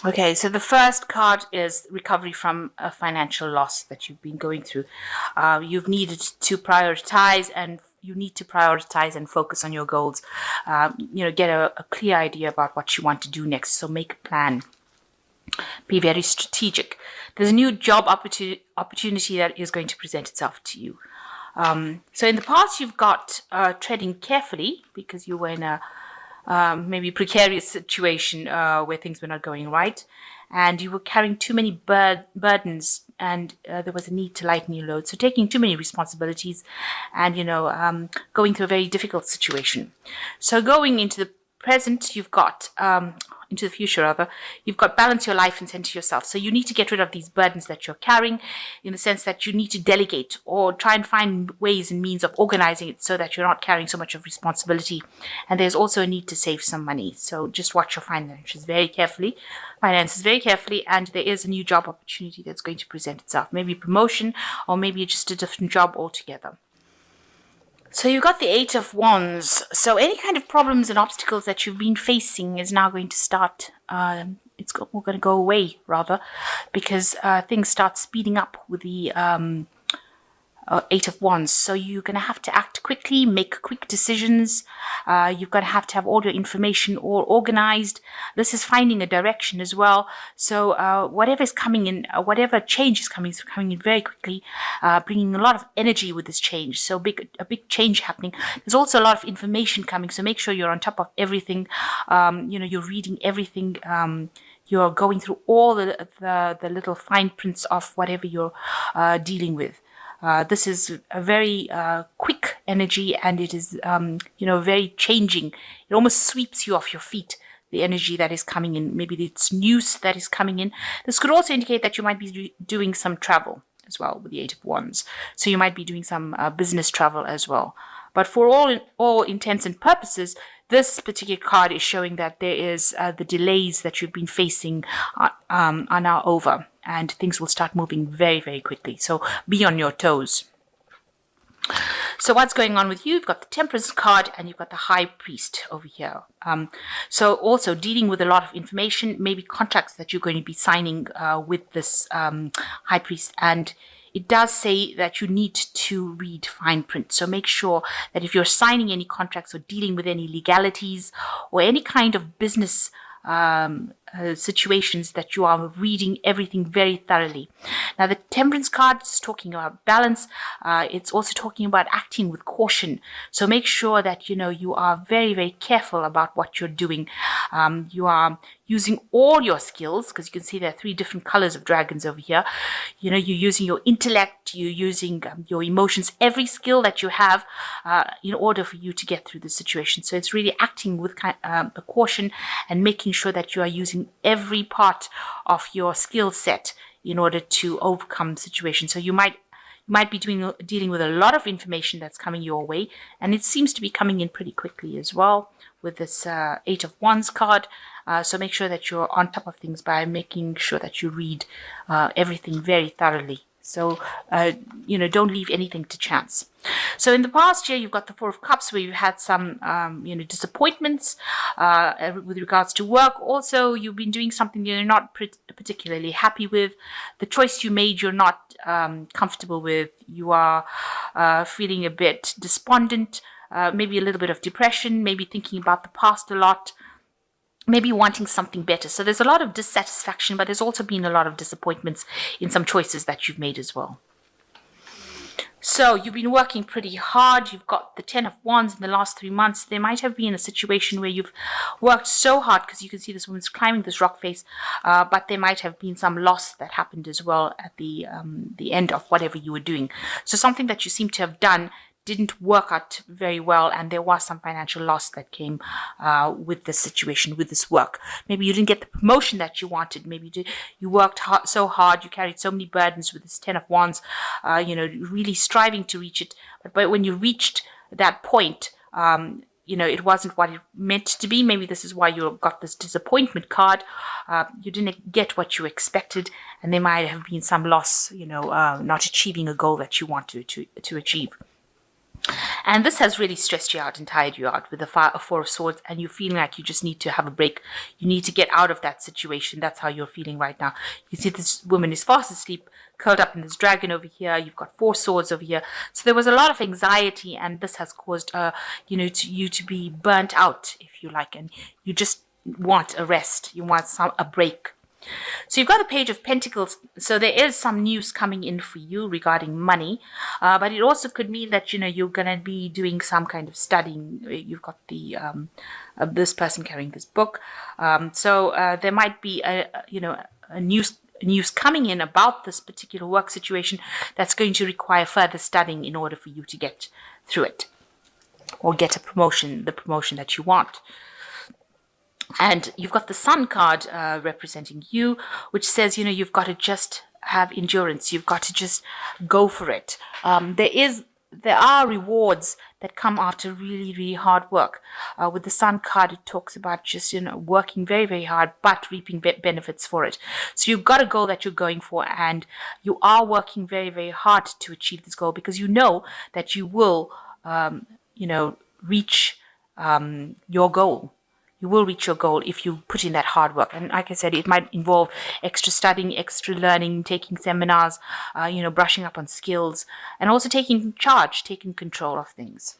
Okay, so the first card is recovery from a financial loss that you've been going through. You've needed to prioritize, and you need to prioritize and focus on your goals. Get a clear idea about what you want to do next. So make a plan. Be very strategic. There's a new job opportunity that is going to present itself to you. So in the past, you've got treading carefully because you were in a maybe precarious situation where things were not going right, and you were carrying too many burdens, and there was a need to lighten your load. So taking too many responsibilities, and going through a very difficult situation. So going into the present, you've got into the future rather, you've got balance your life and center yourself. So you need to get rid of these burdens that you're carrying, in the sense that you need to delegate or try and find ways and means of organizing it so that you're not carrying so much of responsibility. And there's also a need to save some money. So just watch your finances very carefully, and there is a new job opportunity that's going to present itself. Maybe promotion, or maybe just a different job altogether. So you've got the Eight of Wands. So any kind of problems and obstacles that you've been facing is now going to start, it's going to go away, rather, because things start speeding up with the Eight of Wands. So you're going to have to act quickly, make quick decisions. You're going to have all your information all organized. This is finding a direction as well. So whatever is coming in, whatever change is coming in very quickly, bringing a lot of energy with this change. So a big change happening. There's also a lot of information coming. So make sure you're on top of everything. You're reading everything. You're going through all the little fine prints of whatever you're dealing with. This is a very quick energy, and it is, very changing. It almost sweeps you off your feet, the energy that is coming in. Maybe it's news that is coming in. This could also indicate that you might be doing some travel as well with the Eight of Wands. So you might be doing some business travel as well. But for all intents and purposes, this particular card is showing that there is the delays that you've been facing are now over, and things will start moving very, very quickly. So be on your toes. So what's going on with you? You've got the Temperance card, and you've got the High Priest over here. So also dealing with a lot of information, maybe contracts that you're going to be signing with this High Priest. And it does say that you need to read fine print. So make sure that if you're signing any contracts or dealing with any legalities or any kind of business situations, that you are reading everything very thoroughly. Now, the Temperance card is talking about balance. It's also talking about acting with caution. So make sure that, you are very, very careful about what you're doing. You are using all your skills, because you can see there are 3 different colors of dragons over here. You're using your intellect, you're using your emotions, every skill that you have in order for you to get through the situation. So it's really acting with a caution and making sure that you are using every part of your skill set in order to overcome situations. So you might be dealing with a lot of information that's coming your way, and it seems to be coming in pretty quickly as well with this Eight of Wands card. So make sure that you're on top of things by making sure that you read everything very thoroughly. So, don't leave anything to chance. So in the past year, you've got the Four of Cups, where you've had some, disappointments with regards to work. Also, you've been doing something you're not particularly happy with. The choice you made, you're not comfortable with. You are feeling a bit despondent, maybe a little bit of depression, maybe thinking about the past a lot, maybe wanting something better. So there's a lot of dissatisfaction, but there's also been a lot of disappointments in some choices that you've made as well. So you've been working pretty hard. You've got the 10 of Wands in the last 3 months. There might have been a situation where you've worked so hard, because you can see this woman's climbing this rock face, but there might have been some loss that happened as well at the end of whatever you were doing. So something that you seem to have done didn't work out very well, and there was some financial loss that came with this situation, with this work. Maybe you didn't get the promotion that you wanted. Maybe you worked so hard, you carried so many burdens with this 10 of Wands, really striving to reach it. But when you reached that point, it wasn't what it meant to be. Maybe this is why you got this disappointment card. You didn't get what you expected, and there might have been some loss, not achieving a goal that you wanted to achieve. And this has really stressed you out and tired you out with the Four of Swords, and you're feeling like you just need to have a break. You need to get out of that situation. That's how you're feeling right now. You see this woman is fast asleep, curled up in this dragon over here. You've got Four Swords over here. So there was a lot of anxiety, and this has caused, you to be burnt out, if you like, and you just want a rest. You want a break. So you've got the Page of Pentacles. So there is some news coming in for you regarding money, but it also could mean that you're going to be doing some kind of studying. You've got the this person carrying this book, so there might be a news coming in about this particular work situation that's going to require further studying in order for you to get through it or get a promotion, the promotion that you want. And you've got the Sun card representing you, which says, you've got to just have endurance. You've got to just go for it. There are rewards that come after really, really hard work. With the Sun card, it talks about just, working very, very hard, but reaping benefits for it. So you've got a goal that you're going for, and you are working very, very hard to achieve this goal, because you know that you will, reach your goal. You will reach your goal if you put in that hard work. And like I said, it might involve extra studying, extra learning, taking seminars, brushing up on skills, and also taking charge, taking control of things.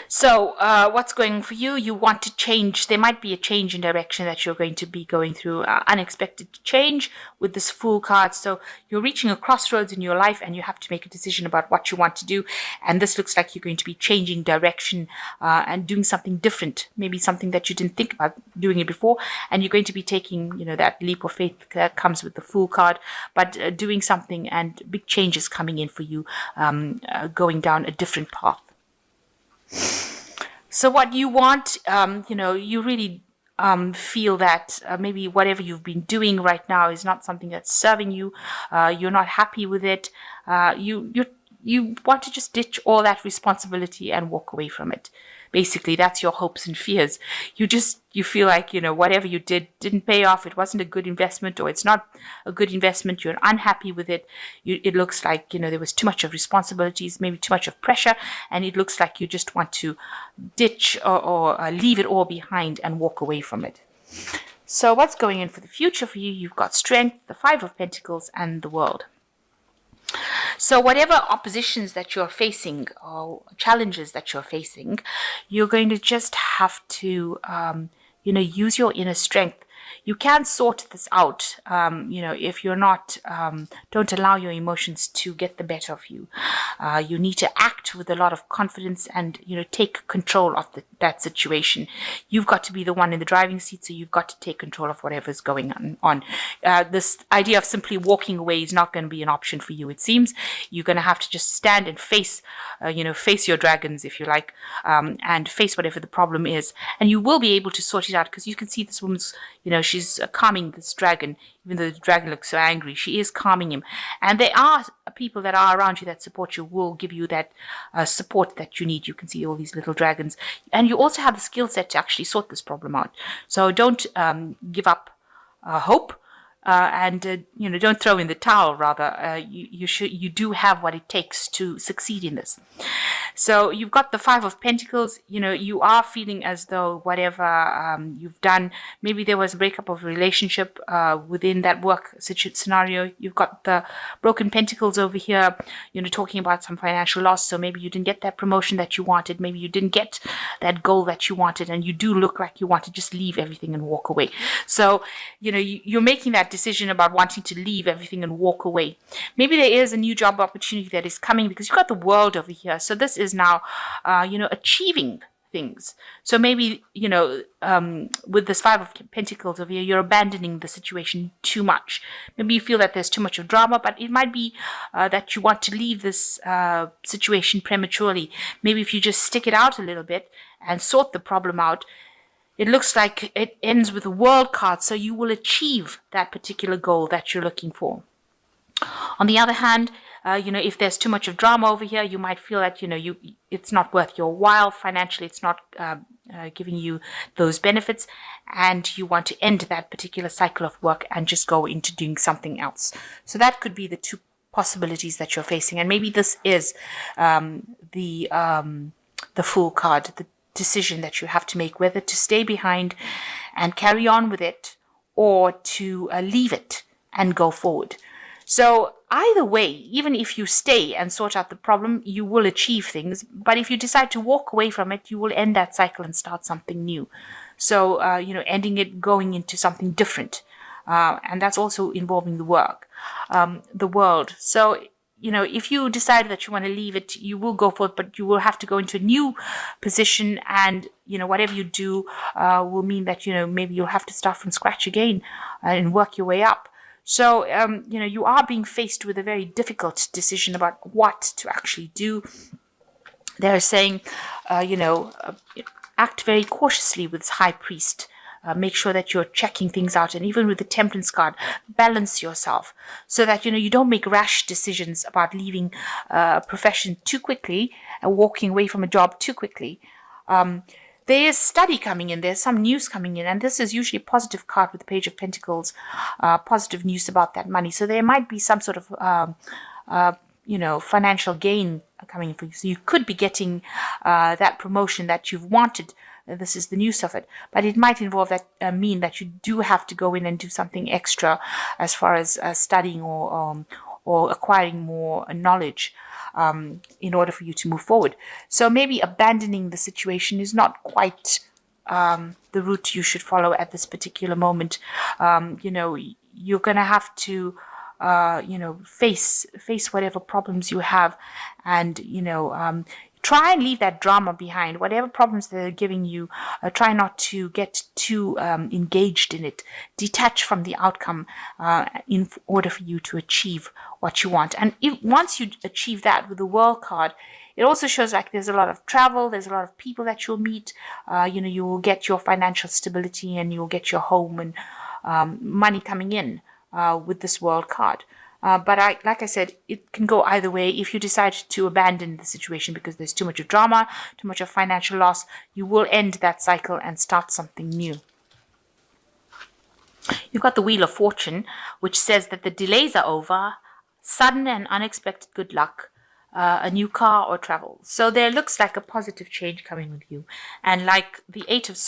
So what's going on for you? You want to change. There might be a change in direction that you're going to be going through, unexpected change with this Fool card. So you're reaching a crossroads in your life, and you have to make a decision about what you want to do. And this looks like you're going to be changing direction and doing something different, maybe something that you didn't think about doing it before. And you're going to be taking, that leap of faith that comes with the Fool card, but doing something, and big changes coming in for you, going down a different path. So what you want, you really feel that maybe whatever you've been doing right now is not something that's serving you. You're not happy with it. You want to just ditch all that responsibility and walk away from it. Basically, that's your hopes and fears. You feel like, whatever you didn't pay off. It wasn't a good investment, or it's not a good investment. You're unhappy with it. It looks like, there was too much of responsibilities, maybe too much of pressure. And it looks like you just want to ditch or leave it all behind and walk away from it. So what's going in for the future for you? You've got Strength, the Five of Pentacles, and the World. So whatever oppositions that you're facing or challenges that you're facing, you're going to just have to, use your inner strength. You can sort this out, if you're not, don't allow your emotions to get the better of you. You need to act with a lot of confidence and, take control of that situation. You've got to be the one in the driving seat, so you've got to take control of whatever's going on. This idea of simply walking away is not going to be an option for you, it seems. You're going to have to just stand and face your dragons, if you like, and face whatever the problem is. And you will be able to sort it out, because you can see this woman's, she's calming this dragon. Even though the dragon looks so angry, she is calming him. And there are people that are around you that support you, will give you that support that you need. You can see all these little dragons. And you also have the skill set to actually sort this problem out. So don't give up hope. And don't throw in the towel. Rather, you do have what it takes to succeed in this. So you've got the Five of Pentacles. You are feeling as though whatever you've done, maybe there was a breakup of a relationship within that work scenario. You've got the Broken Pentacles over here. Talking about some financial loss. So maybe you didn't get that promotion that you wanted. Maybe you didn't get that goal that you wanted, and you do look like you want to just leave everything and walk away. So you're making that decision about wanting to leave everything and walk away. Maybe there is a new job opportunity that is coming, because you've got the World over here. So this is now, achieving things. So maybe, with this Five of Pentacles over here, you're abandoning the situation too much. Maybe you feel that there's too much of drama, but it might be that you want to leave this situation prematurely. Maybe if you just stick it out a little bit and sort the problem out, it looks like it ends with a World card, so you will achieve that particular goal that you're looking for. On the other hand, if there's too much of drama over here, you might feel that, it's not worth your while. Financially, it's not giving you those benefits, and you want to end that particular cycle of work and just go into doing something else. So that could be the two possibilities that you're facing. And maybe this is the Fool card, the decision that you have to make, whether to stay behind and carry on with it, or to leave it and go forward. So either way, even if you stay and sort out the problem, you will achieve things. But if you decide to walk away from it, you will end that cycle and start something new. So, ending it, going into something different. And that's also involving the world. So, if you decide that you want to leave it, you will go for it, but you will have to go into a new position. And, whatever you do will mean that, maybe you'll have to start from scratch again and work your way up. So, you are being faced with a very difficult decision about what to actually do. They're saying, act very cautiously with this High Priest. Make sure that you're checking things out. And even with the Temperance card, balance yourself so that, you don't make rash decisions about leaving a profession too quickly and walking away from a job too quickly. There is study coming in. There's some news coming in. And this is usually a positive card with the Page of Pentacles, positive news about that money. So there might be some sort of, financial gain coming for you. So you could be getting that promotion that you've wanted. This is the news of it. But it might involve that, mean that you do have to go in and do something extra as far as studying or acquiring more knowledge in order for you to move forward. So maybe abandoning the situation is not quite the route you should follow at this particular moment. You're going to have to face whatever problems you have, and try and leave that drama behind. Whatever problems they're giving you, try not to get too engaged in it. Detach from the outcome in order for you to achieve what you want. And once you achieve that with the World card, it also shows like there's a lot of travel, there's a lot of people that you'll meet. You will get your financial stability, and you'll get your home and money coming in with this World card. But like I said, it can go either way. If you decide to abandon the situation because there's too much of drama, too much of financial loss, you will end that cycle and start something new. You've got the Wheel of Fortune, which says that the delays are over, sudden and unexpected good luck, a new car or travel. So there looks like a positive change coming with you. And like the Eight of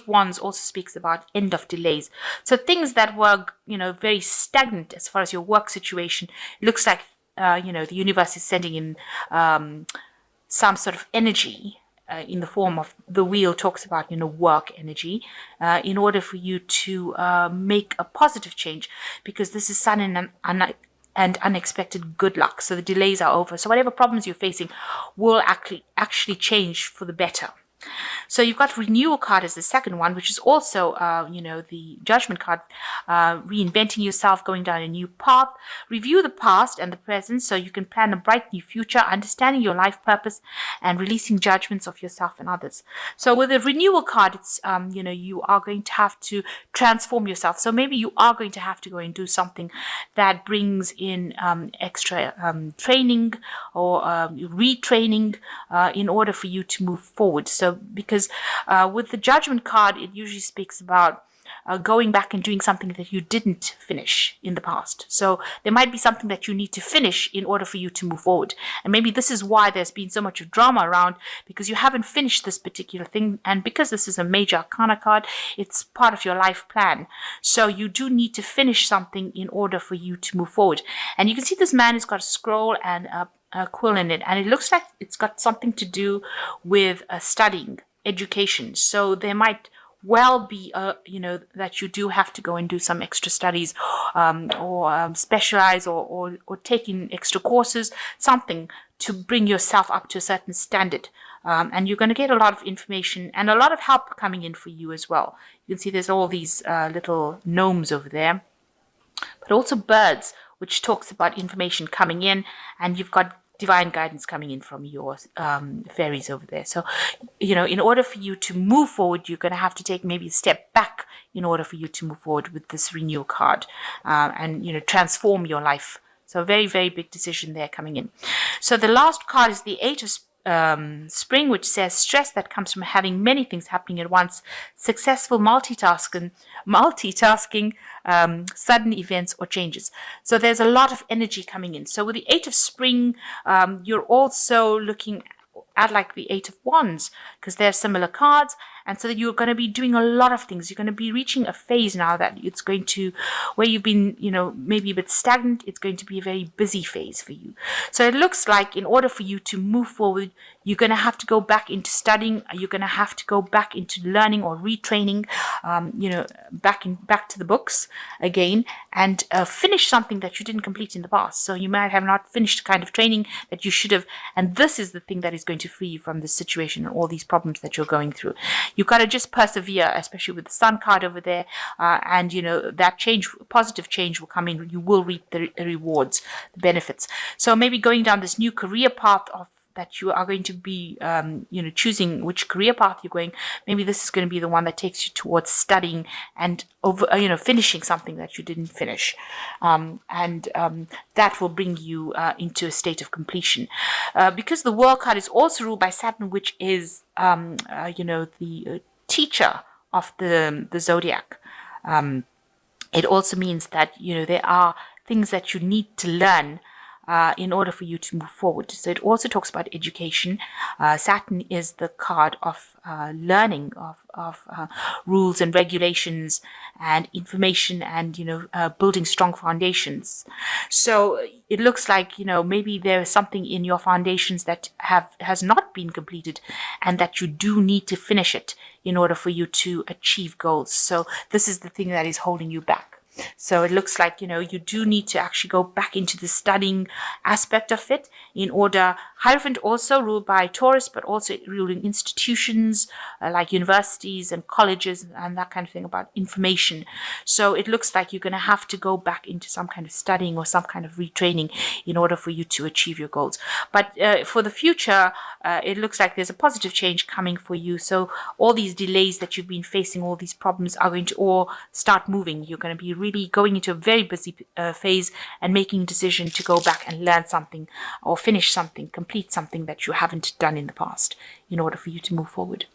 Wands also speaks about end of delays. So things that were, very stagnant as far as your work situation, it looks like, the universe is sending in some sort of energy in the form of the wheel talks about, work energy, in order for you to make a positive change, because this is sudden and unexpected good luck. So the delays are over. So whatever problems you're facing will actually change for the better. So you've got Renewal card as the second one, which is also, the Judgment card, reinventing yourself, going down a new path. Review the past and the present so you can plan a bright new future, understanding your life purpose and releasing judgments of yourself and others. So with the Renewal card, it's, you are going to have to transform yourself. So maybe you are going to have to go and do something that brings in extra training or retraining in order for you to move forward. So because with the Judgment card, it usually speaks about going back and doing something that you didn't finish in the past. So there might be something that you need to finish in order for you to move forward. And maybe this is why there's been so much of drama around, because you haven't finished this particular thing. And because this is a major arcana card, it's part of your life plan. So you do need to finish something in order for you to move forward. And you can see this man has got a scroll and a quill in it, and it looks like it's got something to do with studying, education. So there might well be, that you do have to go and do some extra studies, or specialize, or take in extra courses, something to bring yourself up to a certain standard. And you're going to get a lot of information and a lot of help coming in for you as well. You can see there's all these little gnomes over there, but also birds, which talks about information coming in, and you've got divine guidance coming in from your fairies over there. So, in order for you to move forward, you're going to have to take maybe a step back in order for you to move forward with this Renewal card, and, transform your life. So very, very big decision there coming in. So the last card is the Eight spring, which says stress that comes from having many things happening at once, successful multitasking, sudden events or changes. So there's a lot of energy coming in. So with the Eight of Spring, you're also looking at like the Eight of Wands, because they're similar cards. And so that you're going to be doing a lot of things. You're going to be reaching a phase now that it's going to, where you've been, maybe a bit stagnant, it's going to be a very busy phase for you. So it looks like in order for you to move forward, you're going to have to go back into studying. You're going to have to go back into learning or retraining, back to the books again, and finish something that you didn't complete in the past. So you might have not finished the kind of training that you should have. And this is the thing that is going to free you from this situation and all these problems that you're going through. You've got to just persevere, especially with the Sun card over there. And, that change, positive change will come in. You will reap the rewards, the benefits. So maybe going down this new career path that you are going to be, choosing which career path you're going. Maybe this is going to be the one that takes you towards studying and finishing something that you didn't finish. That will bring you into a state of completion. Because the World card is also ruled by Saturn, which is, the teacher of the zodiac. It also means that, there are things that you need to learn in order for you to move forward. So it also talks about education. Saturn is the card of learning, of rules and regulations and information and, building strong foundations. So it looks like, maybe there is something in your foundations that has not been completed and that you do need to finish it in order for you to achieve goals. So this is the thing that is holding you back. So it looks like, you do need to actually go back into the studying aspect of it in order. Hierophant also ruled by Taurus, but also ruling institutions like universities and colleges and that kind of thing about information. So it looks like you're going to have to go back into some kind of studying or some kind of retraining in order for you to achieve your goals. But for the future, it looks like there's a positive change coming for you. So all these delays that you've been facing, all these problems are going to all start moving. You're going to be really going into a very busy phase and making a decision to go back and learn something or finish something, complete something that you haven't done in the past in order for you to move forward.